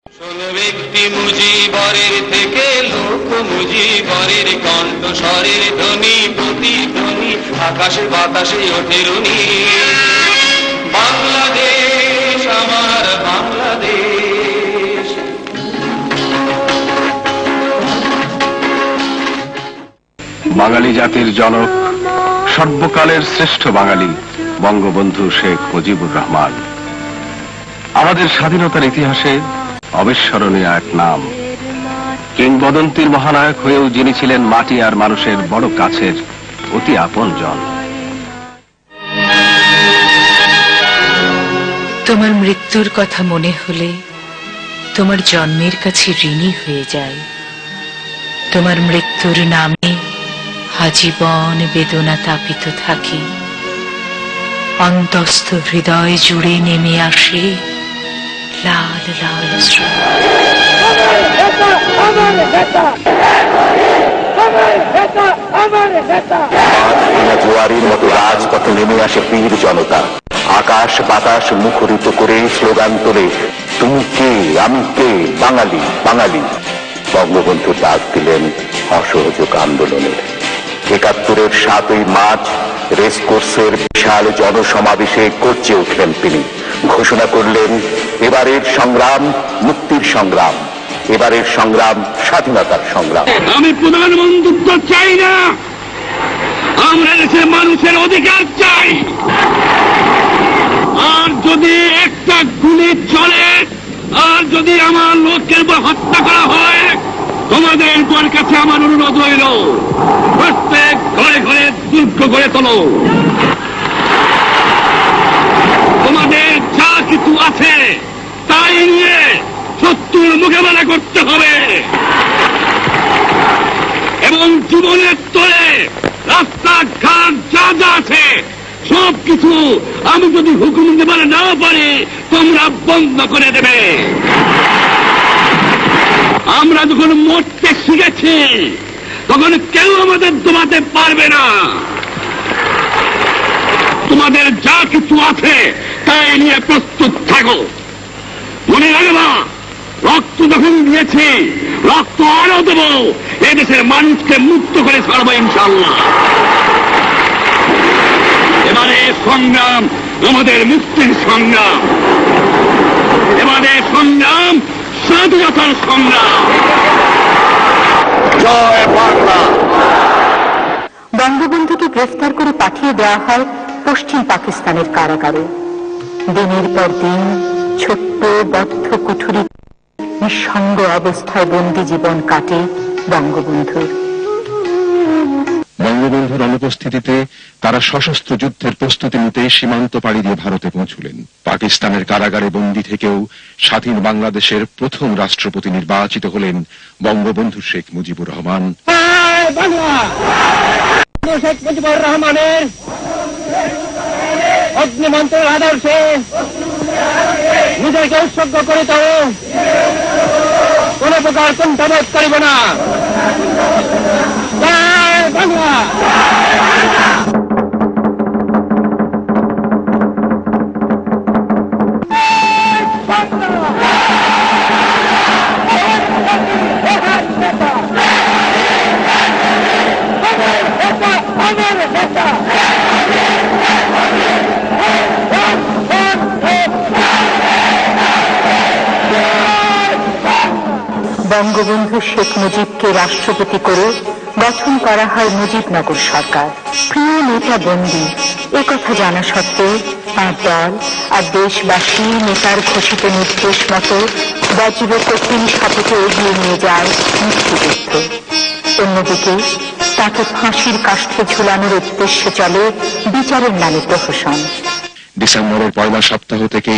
শোনো ব্যক্তি মুজিবরের থেকে লোক মুজিবরের কণ্ঠস্বরের ধ্বনি প্রতিধ্বনি আকাশে বাতাসে ওঠে রুনি। বাংলাদেশ আমার বাংলাদেশ। বাঙালি জাতির জনক, সর্বকালের শ্রেষ্ঠ বাঙালি বঙ্গবন্ধু শেখ মুজিবুর রহমান আমাদের স্বাধীনতার ইতিহাসে অবিস্মরণীয় এক নাম। কিংবদন্তির মহানায়ক হয়েও যিনি ছিলেন মাটি আর মানুষের বড় কাছের অতি আপনজন। তোমার মৃত্যুর কথা মনে হলে তোমার জন্মের কাছে ঋণী হয়ে যায়। তোমার মৃত্যুর নামে আজীবন বেদনা তাপিত থাকি। অন্তস্থ হৃদয় জুড়ে নেমে আসে লাল লাল স্রোত। জোয়ারের মতো রাজপথে নেমে আসে বীর জনতা। আকাশ বাতাস মুখরিত করে স্লোগান তোলে, তুমি কে, আমি কে, বাঙালি বাঙালি। বঙ্গবন্ধু ডাক দিলেন অসহযোগ আন্দোলনের। ৭১-এর ৭ই মার্চ রেসকোর্সের বিশাল জনসমাবেশে গর্জে উঠলেন তিনি। ঘোষণা করলেন, এবারের সংগ্রাম মুক্তির সংগ্রাম, এবারের সংগ্রাম স্বাধীনতার সংগ্রাম। আমি প্রধানমন্ত্রী চাই না, আমরা দেশের মানুষের অধিকার চাই। আর যদি একটা গুলি চলে, আর যদি আমার লোকের উপর হত্যা করা হয়, তোমাদের কাছে আমার অনুরোধ হইল, প্রত্যেক ঘরে ঘরে দুর্গ গড়ে তোলো। তোমাদের যা কিছু আছে তাই নিয়ে শত্রুর মোকাবেলা করতে হবে এবং জীবনের তরে রাস্তাঘাট যা যা আছে সবকিছু আমি যদি হুকুম দিতে না পারি তোমরা বন্ধ করে দেবে। আমরা যখন মরতে শিখেছি তখন কেউ আমাদের দমাতে পারবে না। তোমাদের যা কিছু আছে তাই নিয়ে প্রস্তুত থাকো। মনে রাখবা, রক্ত যখন দিয়েছি রক্ত আরো দেব, এদেশের মানুষকে মুক্ত করে ছাড়বো ইনশাআল্লাহ। এবারে সংগ্রাম আমাদের মুক্তির সংগ্রাম, এবারে সংগ্রাম স্বাধীনতার সংগ্রাম। জয় বাংলা। বঙ্গবন্ধুকে গ্রেফতার করে পাঠিয়ে দেওয়া হয় পশ্চিম পাকিস্তানের কারাগারে। দিনের পর দিন ছোট্ট বদ্ধ কুঠুরি নিঃসঙ্গ অবস্থায় বন্দী জীবন কাটে বঙ্গবন্ধুর। বঙ্গবন্ধুর অনুপস্থিতিতে তারা সশস্ত্র যুদ্ধের প্রস্তুতি নিতে সীমান্ত পাড়ি দিয়ে ভারতে পৌঁছলেন। পাকিস্তানের কারাগারে বন্দী থেকেও স্বাধীন বাংলাদেশের প্রথম রাষ্ট্রপতি নির্বাচিত হলেন বঙ্গবন্ধু শেখ মুজিবুর রহমান। শেখ মুজিবুর রহমানের অগ্নিমন্ত্রের আদর্শে নিজেকে উৎসর্গ করিত কোন প্রকার কুণ্ঠাবোধ করিব না। জয় বাংলা। বঙ্গবন্ধু শেখ মুজিবকে রাষ্ট্রপতি করে গঠন করা হয় মুজিবনগর সরকার। প্রিয় নেতা বন্দী একথা জানা সত্ত্বেও তাঁর দল আর দেশবাসী নেতার ঘোষিত নির্দেশ মতো বজ্র কঠিন শপথে এগিয়ে নিয়ে যায় মুক্তিযুদ্ধ। অন্যদিকে তাকে ফাঁসির কাষ্ঠে ঝুলানোর উদ্দেশ্যে চলে বিচারের নামে প্রহসন। ডিসেম্বরের পয়লা সপ্তাহ থেকে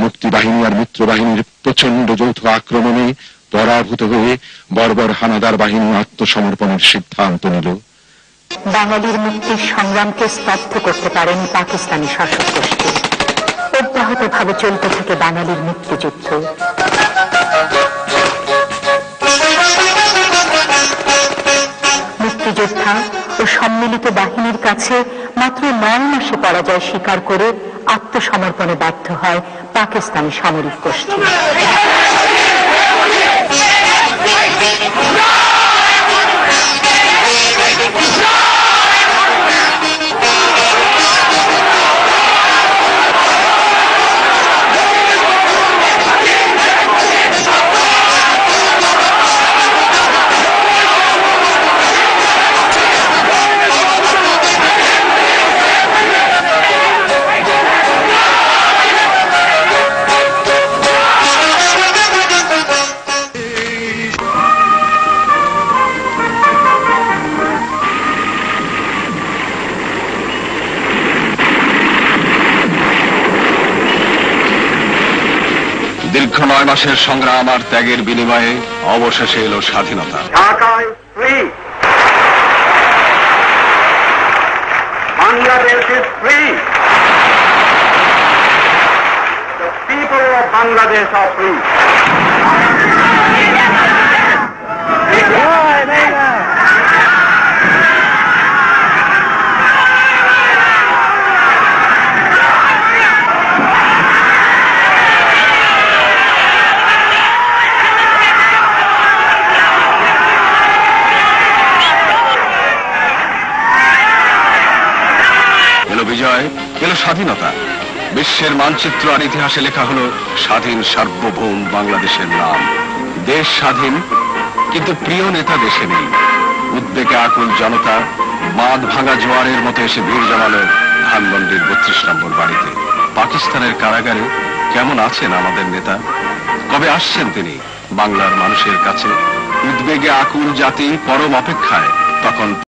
মুক্তিবাহিনী আর মিত্রবাহিনীর প্রচন্ড যৌথ আক্রমণে পরাভূত হয়ে বর্বর হানাদার বাহিনী আত্মসমর্পণের সিদ্ধান্ত নিল। বাঙালির মুক্তির সংগ্রামকে স্তব্ধ করতে পারেন পাকিস্তানি শাসক গোষ্ঠী। অব্যাহতভাবে চলতে থাকে বাঙালির মুক্তিযুদ্ধ। মুক্তিযোদ্ধা ও সম্মিলিত বাহিনীর কাছে মাত্র 9 মাসে পরাজয় স্বীকার করে আত্মসমর্পণে বাধ্য হয় পাকিস্তানি সামরিক গোষ্ঠী। 9 মাসের সংগ্রাম আর ত্যাগের বিনিময়ে অবশেষে এলো স্বাধীনতা। Dhaka is free. Bangladesh is free. The people of Bangladesh are free. এলো বিজয়, এলো স্বাধীনতা। বিশ্বের মানচিত্র আর ইতিহাসে লেখা হলো স্বাধীন সার্বভৌম বাংলাদেশের নাম। দেশ স্বাধীন, কিন্তু প্রিয় নেতা দেশে নেই। উদ্বেগে আকুল জনতা বাঁধ ভাঙা জোয়ারের মতো এসে ভিড় জমালো ধানমন্ডির 32 নম্বর বাড়িতে। পাকিস্তানের কারাগারে কেমন আছেন আমাদের নেতা? কবে আসছেন তিনি বাংলার মানুষের কাছে? উদ্বেগে আকুল জাতি পরম অপেক্ষায়। তখন